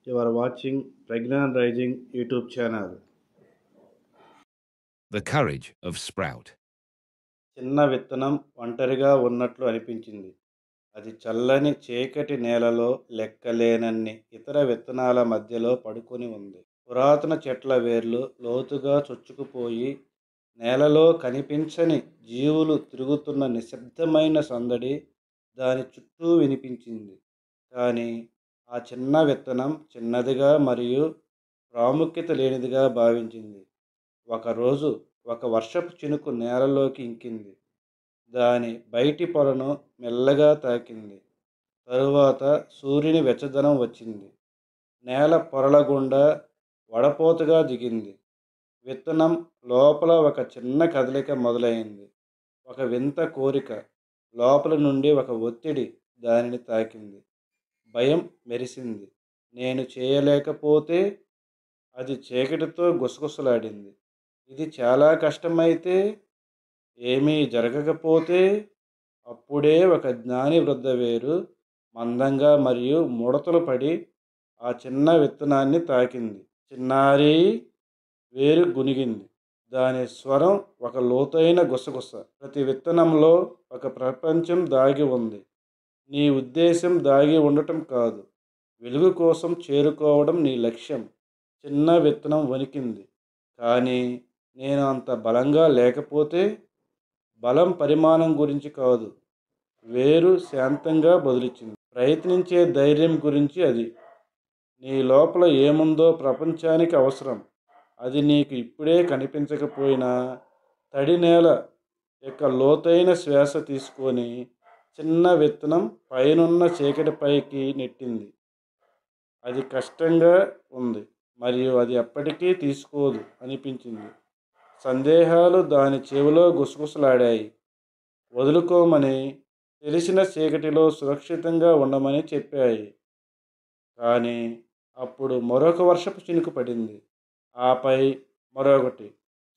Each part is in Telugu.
You are watching Pragnan Rising YouTube channel. The Courage of Sprout. చిన్న విత్తనం ఒంటరిగా ఉన్నట్లు అనిపించింది. అది చల్లని చీకటి నేలలో లెక్కలేనన్ని ఇతర విత్తనాల మధ్యలో పడుకొని ఉంది. పురాతన చెట్ల వేర్లు లోతుగా చొచ్చుకుపోయి నేలలో కనిపించని జీవులు తిరుగుతున్న నిశ్శబ్దమైన సందడి దాని చుట్టూ వినిపించింది. కానీ ఆ చిన్న విత్తనం చిన్నదిగా మరియు ప్రాముఖ్యత లేనిదిగా భావించింది. ఒకరోజు ఒక వర్షపు చినుకు నేలలోకి ఇంకింది. దాని బయటి పొరను మెల్లగా తాకింది. తరువాత సూర్యుని వెచ్చదనం వచ్చింది. నేల పొరల గుండా వడపోతగా దిగింది. విత్తనం లోపల ఒక చిన్న కదలిక మొదలైంది. ఒక వింత కోరిక. లోపల నుండి ఒక ఒత్తిడి దానిని తాకింది. భయం మెరిసింది. నేను చేయలేకపోతే? అది చీకటితో గుసగుసలాడింది. ఇది చాలా కష్టమైతే? ఏమీ జరగకపోతే? అప్పుడే ఒక జ్ఞాని వృద్ధ వేరు మందంగా మరియు ముడతలు పడి ఆ చిన్న విత్తనాన్ని తాకింది. చిన్నారి వేరు గునిగింది. దాని స్వరం ఒక లోతైన గుసగుస. ప్రతి విత్తనంలో ఒక ప్రపంచం దాగి ఉంది. నీ ఉద్దేశం దాగి ఉండటం కాదు, వెలుగు కోసం చేరుకోవడం నీ లక్ష్యం. చిన్న విత్తనం వణికింది. కానీ నేను అంత బలంగా లేకపోతే? బలం పరిమాణం గురించి కాదు, వేరు శాంతంగా బదులిచ్చింది. ప్రయత్నించే ధైర్యం గురించి అది. నీ లోపల ఏముందో ప్రపంచానికి అవసరం. అది నీకు ఇప్పుడే కనిపించకపోయినా తడి నేల యొక్క లోతైన శ్వాస తీసుకొని చిన్న విత్తనం పైనున్న చీకటి పైకి నెట్టింది. అది కష్టంగా ఉంది మరియు అది ఎప్పటికీ తీసుకోదు అనిపించింది. సందేహాలు దాని చెవిలో గుసగుసలాడాయి. వదులుకోమని, తెలిసిన చీకటిలో సురక్షితంగా ఉండమని చెప్పాయి. కానీ అప్పుడు మరొక వర్షపు చినుకు పడింది. ఆపై మరొకటి.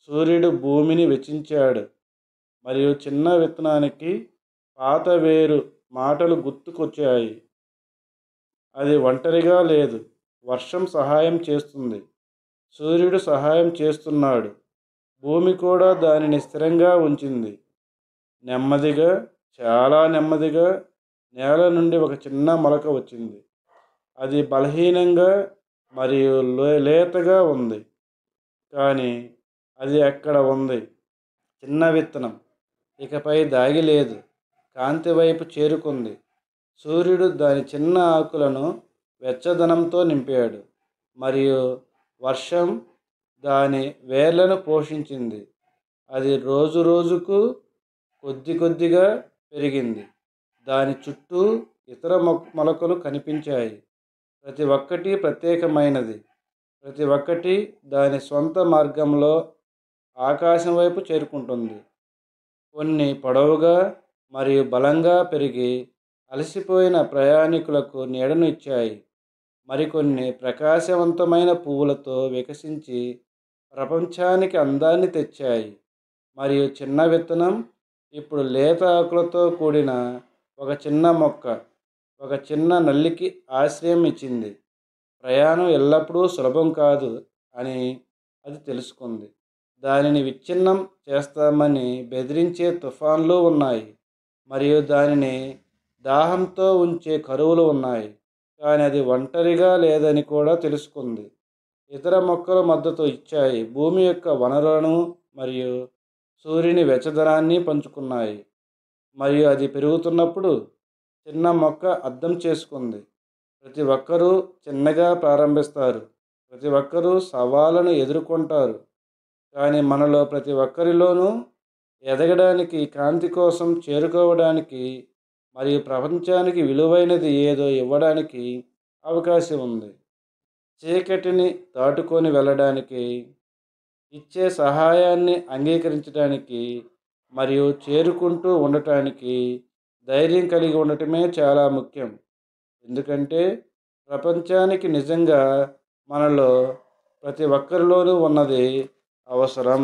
సూర్యుడు భూమిని వెచ్చించాడు మరియు చిన్న విత్తనానికి పాత వేరు మాటలు గుర్తుకొచ్చాయి. అది ఒంటరిగా లేదు. వర్షం సహాయం చేస్తుంది. సూర్యుడు సహాయం చేస్తున్నాడు. భూమి కూడా దానిని స్థిరంగా ఉంచింది. నెమ్మదిగా, చాలా నెమ్మదిగా నేల నుండి ఒక చిన్న మొలక వచ్చింది. అది బలహీనంగా మరియు లేతగా ఉంది. కానీ అది అక్కడ ఉంది. చిన్న విత్తనం ఇకపై దాగి లేదు. కాంతి వైపు చేరుకుంది. సూర్యుడు దాని చిన్న ఆకులను వెచ్చదనంతో నింపాడు మరియు వర్షం దాని వేర్లను పోషించింది. అది రోజు రోజుకు కొద్ది కొద్దిగా పెరిగింది. దాని చుట్టూ ఇతర మొలకలు కనిపించాయి. ప్రతి ఒక్కటి ప్రత్యేకమైనది. ప్రతి ఒక్కటి దాని సొంత మార్గంలో ఆకాశం వైపు చేరుకుంటుంది. కొన్ని పొడవుగా మరియు బలంగా పెరిగి అలసిపోయిన ప్రయాణికులకు నీడను ఇచ్చాయి. మరికొన్ని ప్రకాశవంతమైన పువ్వులతో వికసించి ప్రపంచానికి అందాన్ని తెచ్చాయి. మరియు చిన్న విత్తనం ఇప్పుడు లేత ఆకులతో కూడిన ఒక చిన్న మొక్క, ఒక చిన్న నల్లికి ఆశ్రయం ఇచ్చింది. ప్రయాణం ఎల్లప్పుడూ సులభం కాదు అని అది తెలుసుకుంది. దానిని విచ్ఛిన్నం చేస్తామని బెదిరించే తుఫాన్లు ఉన్నాయి మరియు దానిని దాహంతో ఉంచే కరువులు ఉన్నాయి. కానీ అది ఒంటరిగా లేదని కూడా తెలుసుకుంది. ఇతర మొక్కలు మద్దతు ఇచ్చాయి. భూమి యొక్క వనరులను మరియు సూర్యుని వెచ్చదనాన్ని పంచుకున్నాయి. మరియు అది పెరుగుతున్నప్పుడు చిన్న మొక్క అర్థం చేసుకుంది. ప్రతి ఒక్కరూ చిన్నగా ప్రారంభిస్తారు. ప్రతి ఒక్కరూ సవాళ్ళను ఎదుర్కొంటారు. కానీ మనలో ప్రతి ఒక్కరిలోనూ ఎదగడానికి, కాంతి కోసం చేరుకోవడానికి మరియు ప్రపంచానికి విలువైనది ఏదో ఇవ్వడానికి అవకాశం ఉంది. చీకటిని దాటుకొని వెళ్ళడానికి, ఇచ్చే సహాయాన్ని అంగీకరించడానికి మరియు చేరుకుంటూ ఉండటానికి ధైర్యం కలిగి ఉండటమే చాలా ముఖ్యం. ఎందుకంటే ప్రపంచానికి నిజంగా మనలో ప్రతి ఒక్కరిలోనూ ఉన్నది అవసరం.